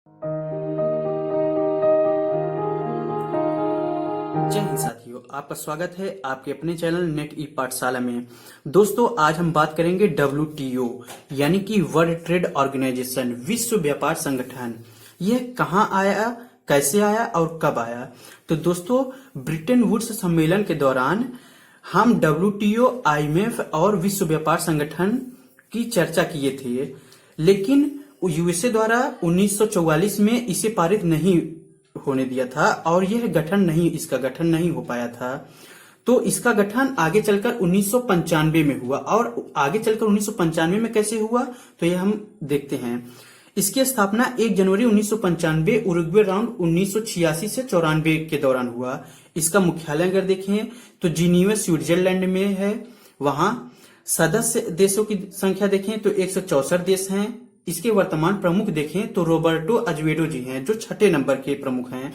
जय हिंद साथियों, आपका स्वागत है आपके अपने चैनल नेट ई पाठशाला में। दोस्तों, आज हम बात करेंगे WTO यानी कि वर्ल्ड ट्रेड ऑर्गेनाइजेशन, विश्व व्यापार संगठन। यह कहाँ आया, कैसे आया और कब आया? तो दोस्तों, ब्रिटेन वुड्स सम्मेलन के दौरान हम WTO, IMF और विश्व व्यापार संगठन की चर्चा किए थे, लेकिन यूएसए द्वारा 1944 में इसे पारित नहीं होने दिया था और इसका गठन नहीं हो पाया था। तो इसका गठन आगे चलकर 1995 में हुआ। और आगे चलकर 1995 में कैसे हुआ, तो यह हम देखते हैं। इसकी स्थापना 1 जनवरी 1995 उरुग्वे राउंड 1986 से 94 के दौरान हुआ। इसका मुख्यालय अगर देखें तो जिनीवा स्विट्जरलैंड में है। वहां सदस्य देशों की संख्या देखें तो 164 देश हैं। इसके वर्तमान प्रमुख देखें तो रोबर्टो अजवेडो जी हैं, जो 6ठे नंबर के प्रमुख हैं।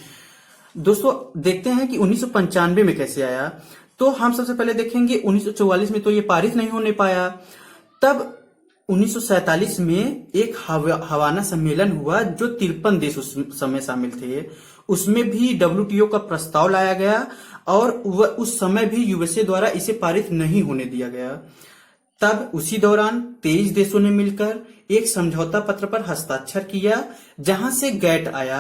दोस्तों, देखते हैं कि 1995 में कैसे आया। तो हम सबसे पहले देखेंगे 1944 में तो ये पारित नहीं होने पाया। तब 1947 में एक हवाना सम्मेलन हुआ, जो 53 देश उस समय शामिल थे। उसमें भी WTO का प्रस्ताव लाया गया और उस समय भी यूएसए द्वारा इसे पारित नहीं होने दिया गया। तब उसी दौरान 23 देशों ने मिलकर एक समझौता पत्र पर हस्ताक्षर किया, जहां से गैट आया।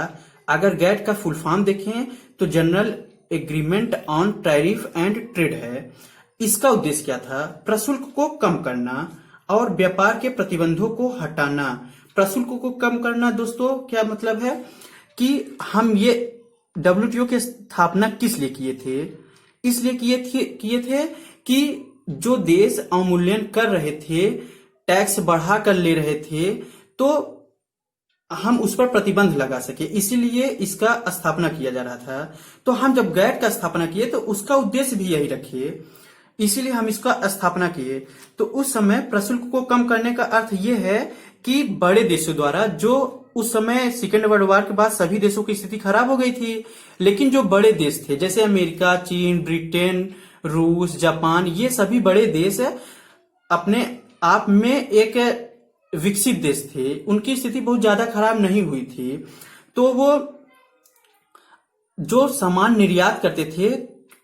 अगर गैट का फुल फॉर्म देखें तो general agreement on tariff and trade है। इसका उद्देश्य क्या था? प्रशुल्क को कम करना और व्यापार के प्रतिबंधों को हटाना। प्रशुल्क को कम करना दोस्तों क्या मतलब है कि हम ये WTO की स्थापना किस लिए किए थे? इसलिए किए थे कि जो देश अवमूल्यन कर रहे थे, टैक्स बढ़ा कर ले रहे थे, तो हम उस पर प्रतिबंध लगा सके, इसीलिए इसका स्थापना किया जा रहा था। तो हम जब गैट का स्थापना किए तो उसका उद्देश्य भी यही रखे, इसीलिए हम इसका स्थापना किए। तो उस समय प्रशुल्क को कम करने का अर्थ ये है कि बड़े देशों द्वारा, जो उस समय सेकेंड वर्ल्ड वॉर के बाद सभी देशों की स्थिति खराब हो गई थी, लेकिन जो बड़े देश थे जैसे अमेरिका, चीन, ब्रिटेन, रूस, जापान, ये सभी बड़े देश अपने आप में एक विकसित देश थे। उनकी स्थिति बहुत ज्यादा खराब नहीं हुई थी। तो वो जो सामान निर्यात करते थे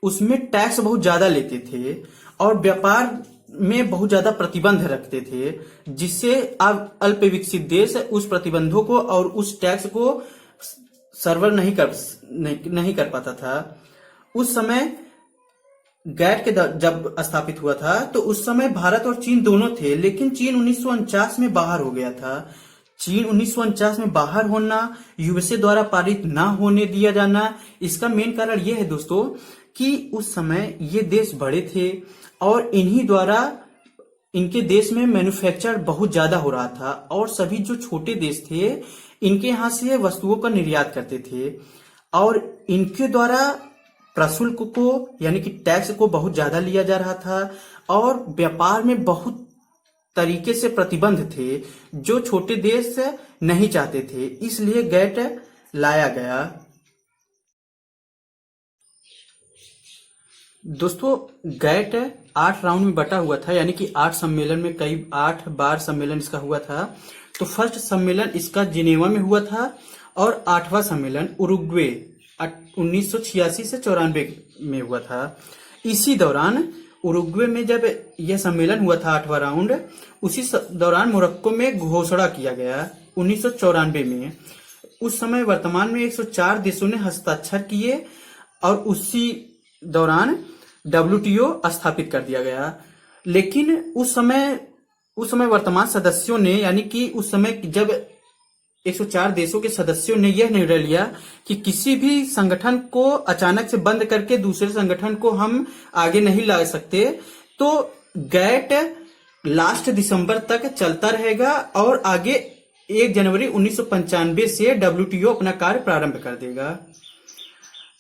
उसमें टैक्स बहुत ज्यादा लेते थे और व्यापार में बहुत ज्यादा प्रतिबंध रखते थे, जिससे अब अल्प विकसित देश उस प्रतिबंधों को और उस टैक्स को सर्वर नहीं कर पाता था। उस समय गैट के जब स्थापित हुआ था तो उस समय भारत और चीन दोनों थे, लेकिन चीन 1949 में बाहर हो गया था। चीन 1949 में बाहर होना, यूएसए द्वारा पारित ना होने दिया जाना, इसका मेन कारण यह है दोस्तों कि उस समय ये देश बड़े थे और इन्हीं द्वारा इनके देश में मैन्युफैक्चर बहुत ज्यादा हो रहा था और सभी जो छोटे देश थे इनके यहां से वस्तुओं का निर्यात करते थे और इनके द्वारा प्रशुल्क को यानी कि टैक्स को बहुत ज्यादा लिया जा रहा था और व्यापार में बहुत तरीके से प्रतिबंध थे, जो छोटे देश नहीं चाहते थे। इसलिए गैट लाया गया। दोस्तों, गैट 8 राउंड में बटा हुआ था, यानी कि 8 सम्मेलन में 8 बार सम्मेलन इसका हुआ था। तो फर्स्ट सम्मेलन इसका जिनेवा में हुआ था और 8वां सम्मेलन उरुग्वे 1986 से 94 में हुआ था। इसी दौरान उरुग्वे में जब यह सम्मेलन हुआ था 8वां राउंड, उसी दौरान मोरक्को में घोषणा किया गया 1994 में। उस समय वर्तमान में 104 देशों ने हस्ताक्षर किए और उसी दौरान WTO स्थापित कर दिया गया। लेकिन उस समय वर्तमान सदस्यों ने, यानी कि उस समय जब 104 देशों के सदस्यों ने यह निर्णय लिया कि किसी भी संगठन को अचानक से बंद करके दूसरे संगठन को हम आगे नहीं ला सकते, तो गैट लास्ट दिसंबर तक चलता रहेगा और आगे 1 जनवरी 1995 से WTO अपना कार्य प्रारंभ कर देगा।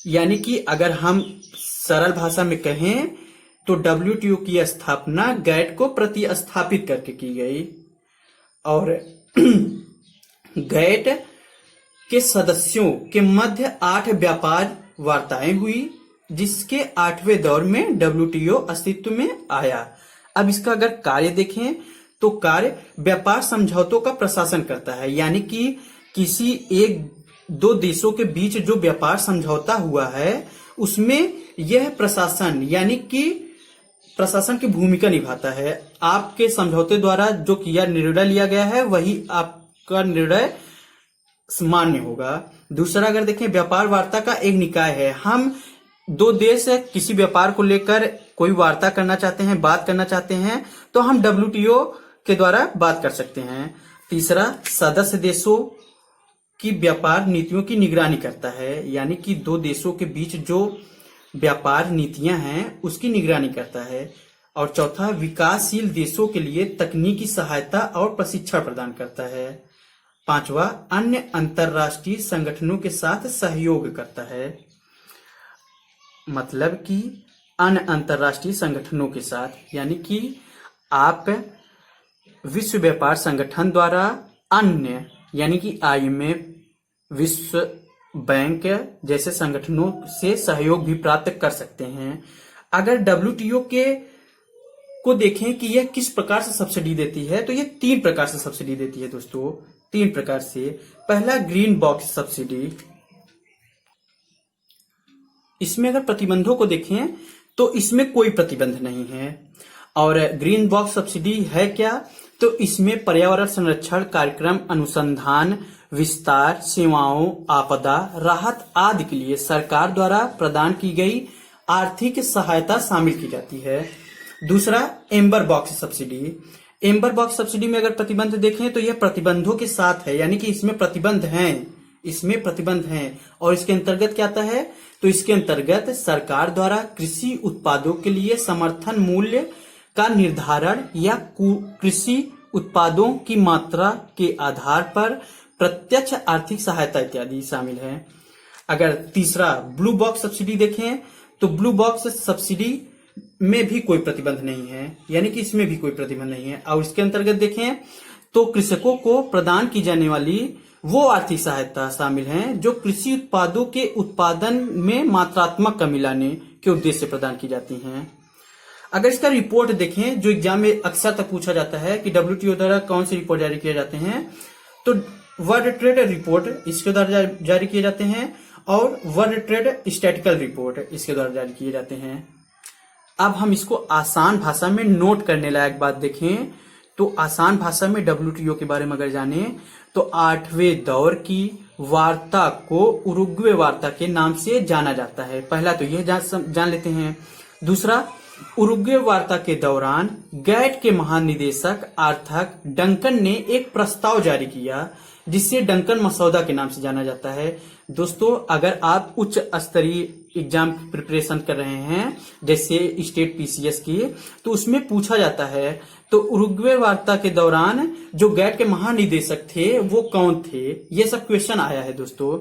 यानी कि अगर हम सरल भाषा में कहें तो WTO की स्थापना गैट को प्रतिस्थापित करके की गई और गैट के सदस्यों के मध्य 8 व्यापार वार्ताएं हुई, जिसके 8वें दौर में WTO अस्तित्व में आया। अब इसका अगर कार्य देखें तो कार्य व्यापार समझौतों का प्रशासन करता है, यानी कि किसी एक दो देशों के बीच जो व्यापार समझौता हुआ है उसमें यह प्रशासन यानी कि प्रशासन की भूमिका निभाता है। आपके समझौते द्वारा जो किया निर्णय लिया गया है वही आपका निर्णय मान्य होगा। दूसरा अगर देखें, व्यापार वार्ता का एक निकाय है। हम दो देश किसी व्यापार को लेकर कोई वार्ता करना चाहते हैं, बात करना चाहते हैं, तो हम WTO के द्वारा बात कर सकते हैं। तीसरा, सदस्य देशों की व्यापार नीतियों की निगरानी करता है, यानी कि दो देशों के बीच जो व्यापार नीतियां हैं उसकी निगरानी करता है। और चौथा, विकासशील देशों के लिए तकनीकी सहायता और प्रशिक्षण प्रदान करता है। पांचवा, अन्य अंतरराष्ट्रीय संगठनों के साथ सहयोग करता है, मतलब कि अन्य अंतरराष्ट्रीय संगठनों के साथ, यानी कि आप विश्व व्यापार संगठन द्वारा अन्य यानी कि IMF, विश्व बैंक जैसे संगठनों से सहयोग भी प्राप्त कर सकते हैं। अगर WTO को देखें कि यह किस प्रकार से सब्सिडी देती है, तो यह 3 प्रकार से सब्सिडी देती है दोस्तों, 3 प्रकार से। पहला, ग्रीन बॉक्स सब्सिडी। इसमें अगर प्रतिबंधों को देखें तो इसमें कोई प्रतिबंध नहीं है। और ग्रीन बॉक्स सब्सिडी है क्या, तो इसमें पर्यावरण संरक्षण कार्यक्रम, अनुसंधान, विस्तार, सेवाओं, आपदा राहत आदि के लिए सरकार द्वारा प्रदान की गई आर्थिक सहायता शामिल की जाती है। दूसरा, amber box subsidy. Amber box subsidy में अगर प्रतिबंध देखें तो यह प्रतिबंधों के साथ है, यानी कि इसमें प्रतिबंध हैं। और इसके अंतर्गत क्या आता है, तो इसके अंतर्गत सरकार द्वारा कृषि उत्पादों के लिए समर्थन मूल्य का निर्धारण या कृषि उत्पादों की मात्रा के आधार पर प्रत्यक्ष आर्थिक सहायता इत्यादि शामिल है। अगर तीसरा, ब्लू बॉक्स सब्सिडी देखें तो ब्लू बॉक्स सब्सिडी में भी कोई प्रतिबंध नहीं है, यानी कि इसमें भी कोई प्रतिबंध नहीं है। और इसके अंतर्गत देखें तो कृषकों को प्रदान की जाने वाली वो आर्थिक सहायता शामिल है जो कृषि उत्पादों के उत्पादन में मात्रात्मक कमी लाने के उद्देश्य से प्रदान की जाती हैं। अगर इसका रिपोर्ट देखें, जो एग्जाम में अक्सर तक पूछा जाता है कि WTO द्वारा कौन से रिपोर्ट जारी किए जाते हैं, तो वर्ल्ड ट्रेड रिपोर्ट इसके द्वारा जारी किए जाते हैं और वर्ल्ड ट्रेड स्टैटिकल रिपोर्ट इसके द्वारा जारी किए जाते हैं। अब हम इसको आसान भाषा में नोट करने लायक बात देखें तो आसान भाषा में WTO के बारे में अगर जाने तो 8वें दौर की वार्ता को उरुग्वे वार्ता के नाम से जाना जाता है। पहला तो यह जान लेते हैं। दूसरा, उरुग्वे वार्ता के दौरान गैट के महानिदेशक आर्थर डंकन ने एक प्रस्ताव जारी किया जिसे डंकन मसौदा के नाम से जाना जाता है। दोस्तों, अगर आप उच्च स्तरीय एग्जाम की प्रिपरेशन कर रहे हैं जैसे स्टेट PCS की, तो उसमें पूछा जाता है तो उरुग्वे वार्ता के दौरान जो गैट के महानिदेशक थे वो कौन थे, ये सब क्वेश्चन आया है दोस्तों।